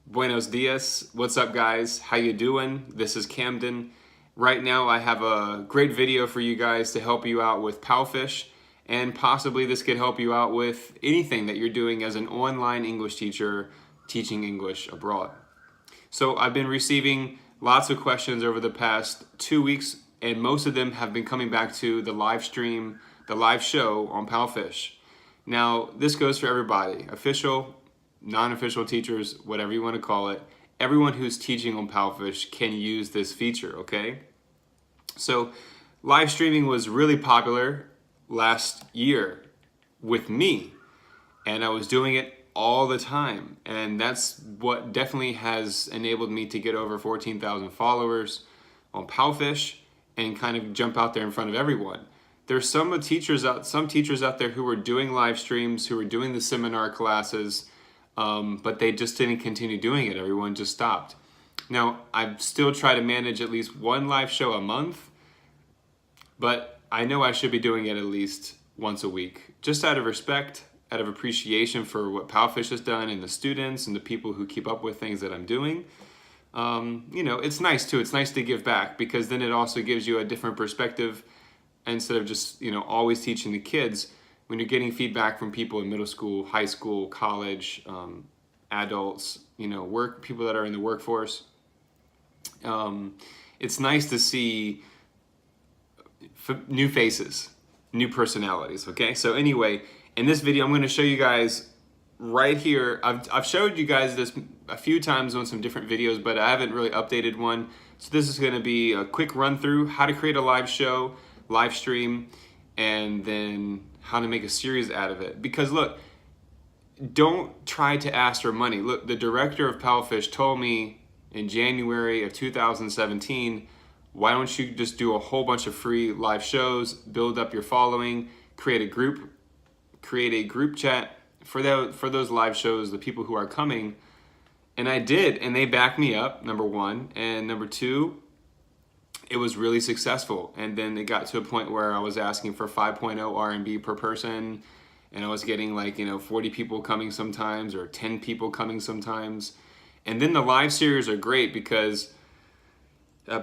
Buenos dias. What's up, guys? How you doing? This is Camden. Right now I have a great video for you guys to help you out with Palfish, and possibly this could help you out with anything that you're doing as an online English teacher teaching English abroad. So I've been receiving lots of questions over the past 2 weeks, and most of them have been coming back to the live stream, the live show on Palfish. Now, this goes for everybody, official, non-official teachers, whatever you want to call it. Everyone who's teaching on Palfish can use this feature, okay? So live streaming was really popular last year with me, and I was doing it all the time, and that's what definitely has enabled me to get over 14,000 followers on Palfish and kind of jump out there in front of everyone. There's some teachers out there who were doing live streams, who were doing the seminar classes, but they just didn't continue doing it. Everyone just stopped. Now, I still try to manage at least one live show a month, but I know I should be doing it at least once a week, just out of respect, out of appreciation for what Palfish has done and the students and the people who keep up with things that I'm doing. You know, it's nice too. It's nice to give back, because then it also gives you a different perspective instead of just, you know, always teaching the kids. When you're getting feedback from people in middle school, high school, college, adults, you know, people that are in the workforce, it's nice to see new faces, new personalities, okay? So anyway, in this video, I'm going to show you guys right here. I've showed you guys this a few times on some different videos, but I haven't really updated one. So this is going to be a quick run through how to create a live show, live stream, and then how to make a series out of it. Because look, don't try to ask for money. Look, the director of Palfish told me in January of 2017, why don't you just do a whole bunch of free live shows, build up your following, create a group chat for those live shows, the people who are coming. And I did, and they backed me up, number one. And number two, it was really successful. And then it got to a point where I was asking for 5.0 RMB per person, and I was getting like, you know, 40 people coming sometimes, or 10 people coming sometimes. And then the live series are great because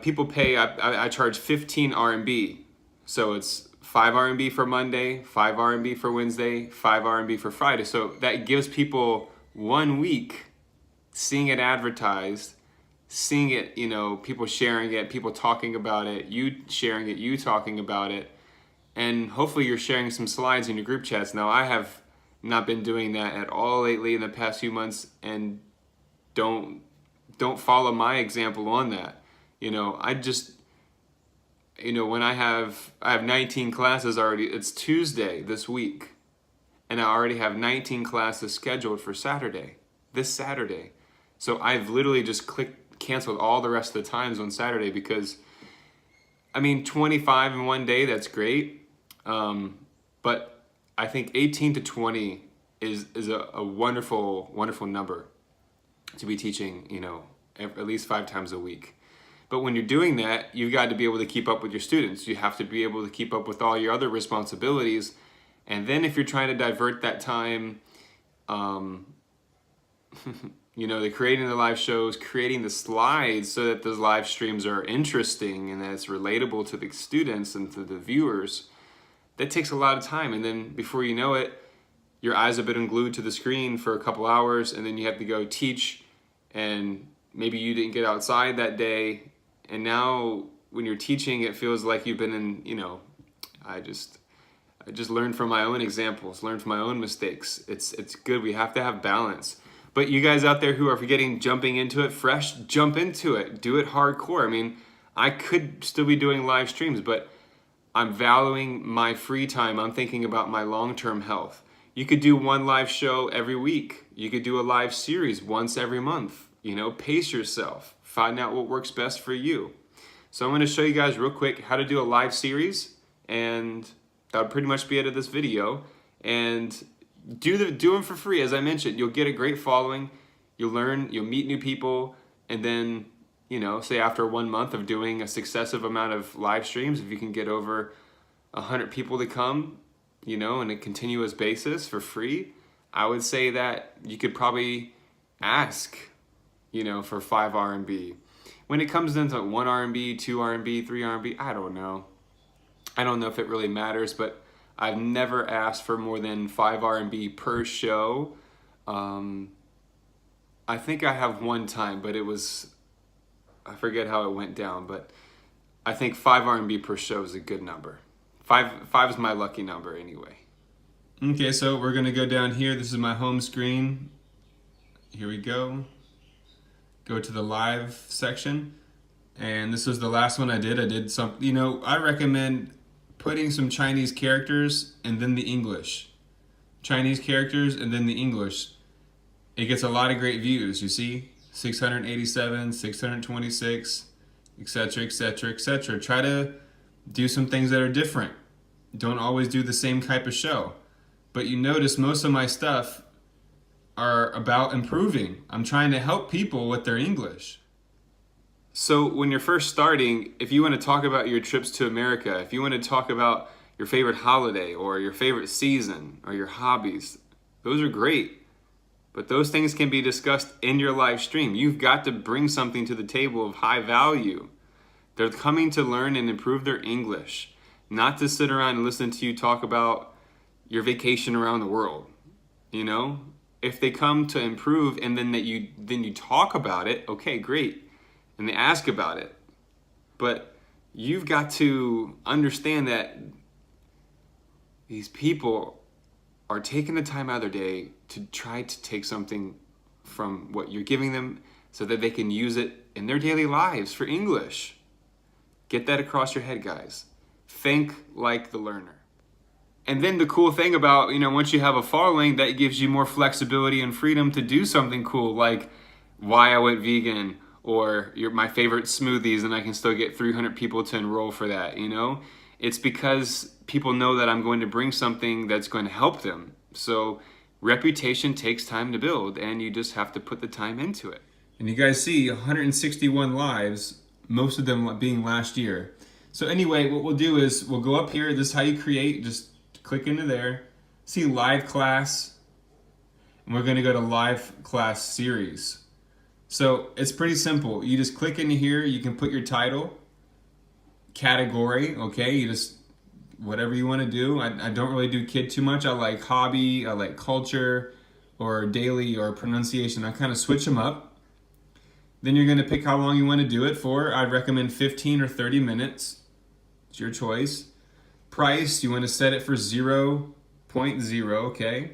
people pay, I charge 15 RMB. So it's 5 RMB for Monday, 5 RMB for Wednesday, 5 RMB for Friday. So that gives people 1 week seeing it advertised, seeing it, you know, people sharing it, people talking about it, you sharing it, you talking about it, and hopefully you're sharing some slides in your group chats. Now, I have not been doing that at all lately in the past few months, and don't follow my example on that. You know, I just, you know, when I have 19 classes already. It's Tuesday this week, and I already have 19 classes scheduled for this Saturday. So I've literally just canceled all the rest of the times on Saturday, because I mean, 25 in one day, that's great, but I think 18 to 20 is a wonderful number to be teaching, you know, at least 5 times a week. But when you're doing that, you've got to be able to keep up with your students. You have to be able to keep up with all your other responsibilities. And then if you're trying to divert that time, you know, the creating the live shows, creating the slides so that those live streams are interesting and that it's relatable to the students and to the viewers, that takes a lot of time. And then before you know it, your eyes have been glued to the screen for a couple hours, and then you have to go teach, and maybe you didn't get outside that day. And now when you're teaching, it feels like you've been in, you know, I just learned from my own examples, learned from my own mistakes. It's good. We have to have balance. But you guys out there who are jumping into it fresh, jump into it. Do it hardcore. I mean, I could still be doing live streams, but I'm valuing my free time. I'm thinking about my long-term health. You could do one live show every week. You could do a live series once every month. You know, pace yourself. Find out what works best for you. So I'm going to show you guys real quick how to do a live series, and that would pretty much be it of this video. And do them for free. As I mentioned, you'll get a great following, you'll learn, you'll meet new people, and then, you know, say after 1 month of doing a successive amount of live streams, if you can get over 100 people to come, you know, on a continuous basis for free, I would say that you could probably ask you know, for 5 RMB. When it comes down to 1 RMB, 2 RMB, 3 RMB, I don't know. I don't know if it really matters, but I've never asked for more than 5 RMB per show. I think I have one time, but it was, I forget how it went down, but I think 5 RMB per show is a good number. Five is my lucky number anyway. Okay, so we're gonna go down here. This is my home screen. Here we go. Go to the live section. And this was the last one I did. I did some, you know, I recommend putting some Chinese characters and then the English. Chinese characters and then the English. It gets a lot of great views, you see? 687, 626, etc., etc., etc. Try to do some things that are different. Don't always do the same type of show. But you notice most of my stuff are about improving. I'm trying to help people with their English. So when you're first starting, if you want to talk about your trips to America, if you want to talk about your favorite holiday or your favorite season or your hobbies, those are great. But those things can be discussed in your live stream. You've got to bring something to the table of high value. They're coming to learn and improve their English, not to sit around and listen to you talk about your vacation around the world. You know, if they come to improve and then you talk about it, okay, great. And they ask about it. But you've got to understand that these people are taking the time out of their day to try to take something from what you're giving them so that they can use it in their daily lives for English. Get that across your head, guys. Think like the learner. And then the cool thing about, you know, once you have a following, that gives you more flexibility and freedom to do something cool, like why I went vegan, or my favorite smoothies, and I can still get 300 people to enroll for that, you know? It's because people know that I'm going to bring something that's going to help them. So reputation takes time to build, and you just have to put the time into it. And you guys see 161 lives, most of them being last year. So anyway, what we'll do is we'll go up here. This is how you create. Just click into there. See live class. And we're going to go to live class series. So it's pretty simple. You just click into here. You can put your title, category, okay? You just, whatever you want to do. I don't really do kid too much. I like hobby, I like culture, or daily, or pronunciation. I kind of switch them up. Then you're going to pick how long you want to do it for. I'd recommend 15 or 30 minutes. It's your choice. Price, you want to set it for 0.0, okay?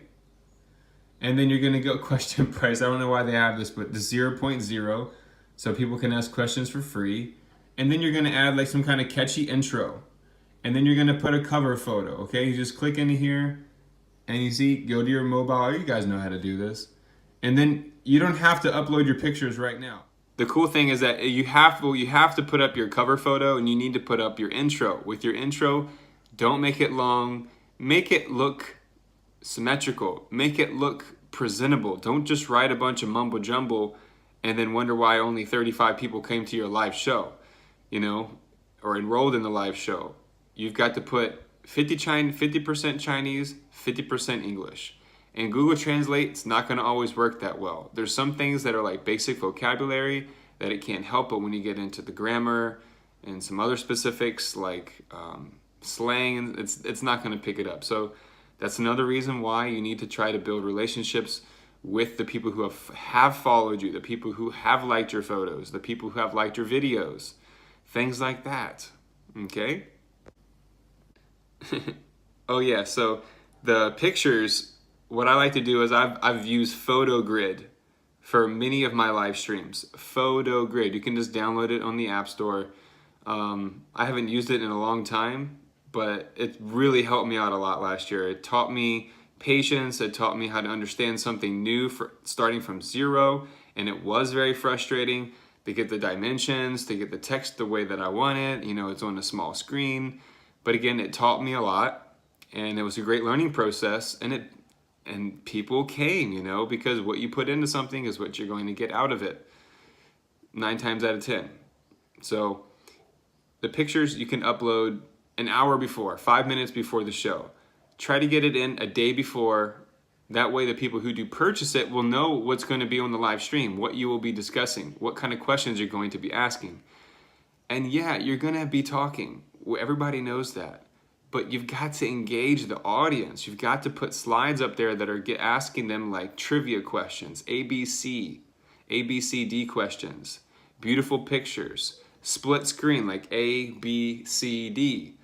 And then you're going to go question price. I don't know why they have this, but the 0.0, so people can ask questions for free. And then you're going to add like some kind of catchy intro. And then you're going to put a cover photo, okay? You just click into here and you see, go to your mobile. You guys know how to do this. And then you don't have to upload your pictures right now. The cool thing is that you have to put up your cover photo, and you need to put up your intro. With your intro, don't make it long. Make it look symmetrical. Make it look presentable. Don't just write a bunch of mumbo jumbo and then wonder why only 35 people came to your live show, you know, or enrolled in the live show. You've got to put 50% Chinese, 50% English. And Google Translate, it's not going to always work that well. There's some things that are like basic vocabulary that it can't help, but when you get into the grammar and some other specifics like slang, it's not going to pick it up. So that's another reason why you need to try to build relationships with the people who have followed you, the people who have liked your photos, the people who have liked your videos, things like that, okay? Oh yeah, so the pictures, what I like to do is I've used PhotoGrid for many of my live streams. PhotoGrid, you can just download it on the App Store. I haven't used it in a long time, but it really helped me out a lot last year. It taught me patience. It taught me how to understand something new starting from zero, and it was very frustrating to get the dimensions, to get the text the way that I want it. You know, it's on a small screen. But again, it taught me a lot, and it was a great learning process, and people came, you know, because what you put into something is what you're going to get out of it 9 times out of 10. So the pictures you can upload an hour before, 5 minutes before the show. Try to get it in a day before That way the people who do purchase it will know what's going to be on the live stream, what you will be discussing, what kind of questions you're going to be asking. And yeah, you're going to be talking. Everybody knows that. But you've got to engage the audience. You've got to put slides up there that are asking them like trivia questions, ABC, ABCD questions, beautiful pictures, split screen like ABCD.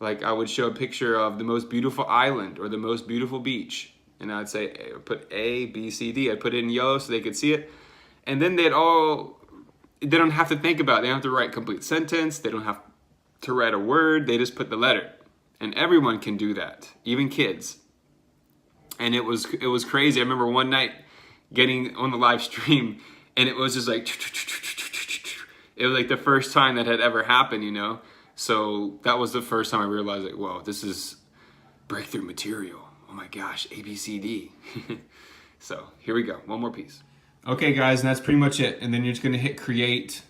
Like I would show a picture of the most beautiful island or the most beautiful beach. And I'd say, put A, B, C, D. I'd put it in yellow so they could see it. And then they don't have to think about it. They don't have to write complete sentence. They don't have to write a word. They just put the letter. And everyone can do that, even kids. And it was crazy. I remember one night getting on the live stream and it was just like, it was like the first time that had ever happened, you know? So that was the first time I realized like, whoa, this is breakthrough material. Oh my gosh, ABCD. So here we go, one more piece. Okay guys, and that's pretty much it. And then you're just gonna hit create.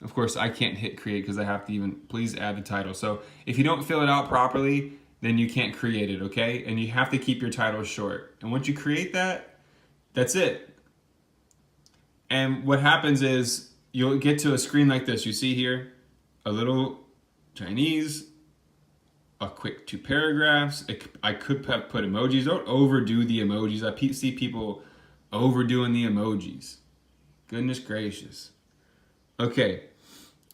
Of course, I can't hit create because I have to please add the title. So if you don't fill it out properly, then you can't create it, okay? And you have to keep your title short. And once you create that, that's it. And what happens is you'll get to a screen like this. You see here, a little Chinese, a quick 2 paragraphs. I could have put emojis. Don't overdo the emojis. I see people overdoing the emojis. Goodness gracious. Okay,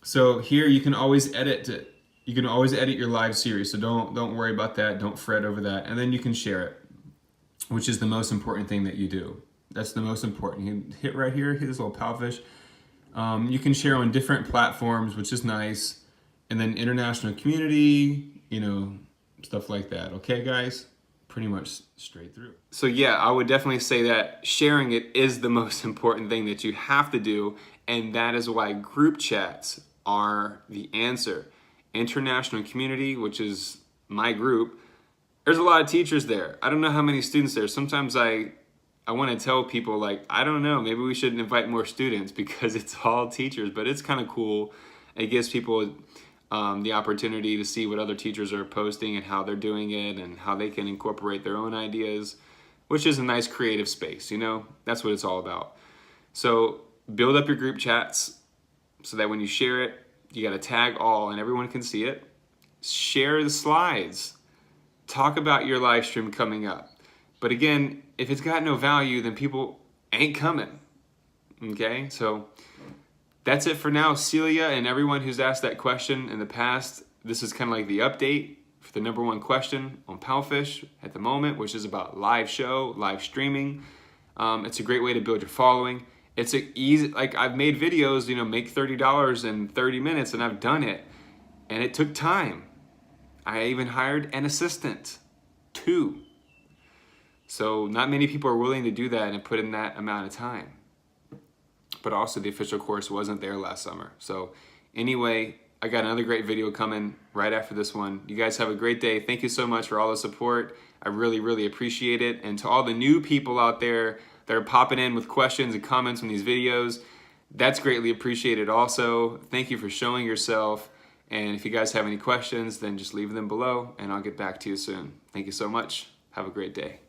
so here you can always edit it. You can always edit your live series, so don't worry about that. Don't fret over that. And then you can share it, which is the most important thing that you do. That's the most important. You can hit right here, hit this little Palfish. You can share on different platforms, which is nice. And then international community, you know, stuff like that. Okay, guys? Pretty much straight through. So yeah, I would definitely say that sharing it is the most important thing that you have to do. And that is why group chats are the answer. International community, which is my group, there's a lot of teachers there. I don't know how many students there. Sometimes I want to tell people like, I don't know, maybe we should invite more students because it's all teachers, but it's kind of cool. It gives people the opportunity to see what other teachers are posting and how they're doing it and how they can incorporate their own ideas, which is a nice creative space, you know? That's what it's all about. So build up your group chats so that when you share it, you got to tag all and everyone can see it. Share the slides. Talk about your live stream coming up. But again, if it's got no value, then people ain't coming. Okay, so that's it for now. Celia and everyone who's asked that question in the past, this is kind of like the update for the #1 question on Palfish at the moment, which is about live show, live streaming. It's a great way to build your following. It's a easy, like I've made videos, you know, make $30 in 30 minutes and I've done it. And it took time. I even hired an assistant, 2. So not many people are willing to do that and put in that amount of time. But also the official course wasn't there last summer. So anyway, I got another great video coming right after this one. You guys have a great day. Thank you so much for all the support. I really, really appreciate it. And to all the new people out there that are popping in with questions and comments on these videos, that's greatly appreciated also. Thank you for showing yourself. And if you guys have any questions, then just leave them below and I'll get back to you soon. Thank you so much. Have a great day.